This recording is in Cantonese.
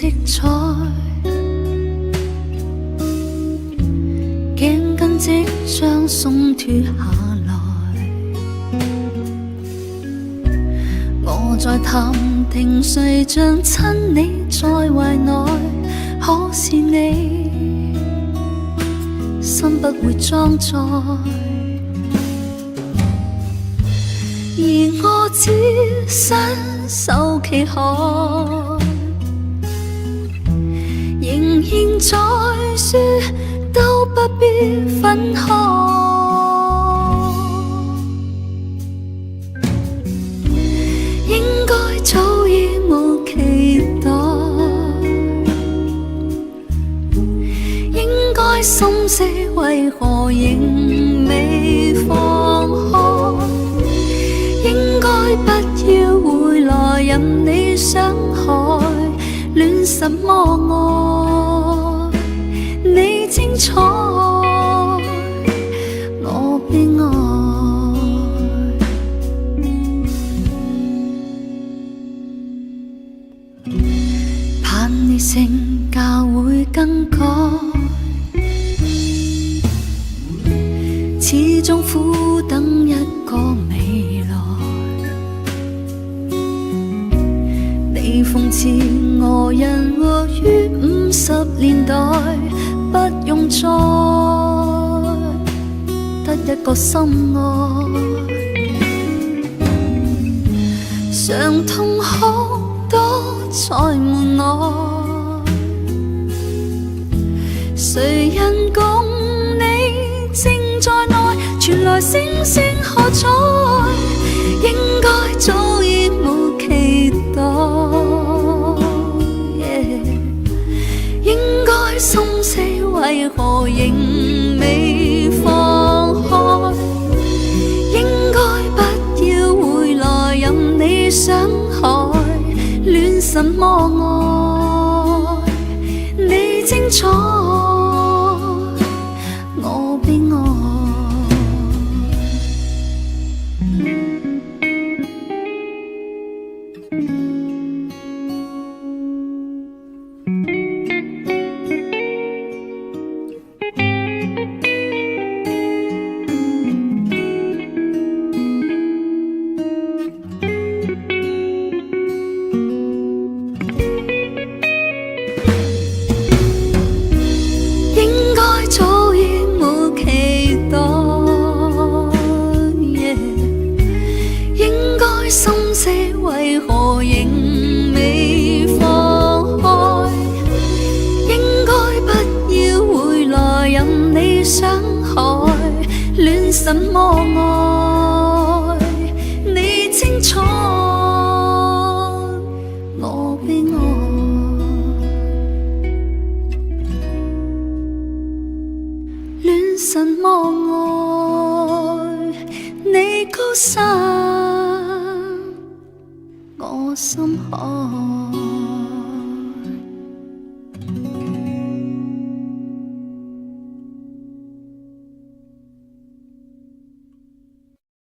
色彩，頸巾即將鬆脫下來。我在談情誰像親你在懷內，可是你心不會裝載，而我只身受其害，仍然在說都不必分開。應該早已無期待，應該心死為何仍未放開，應該不要回來任你傷害，戀什麼愛你精彩，我悲哀。盼你性格會更改，始終苦等一個未來。你諷刺我人活於50年代，不用再得一個心愛，傷痛好多才門外，誰人共你正在內，傳來星星喝彩，應該早已無期待，應該心死為何仍未放開，應該不要回來任你傷害，戀什麼愛你精彩，我悲哀。早已無期待，應該心死為何仍未放開，應該不要回來任你傷害，戀什麼愛你精彩，我悲哀。戀什麼愛你高山，我心海。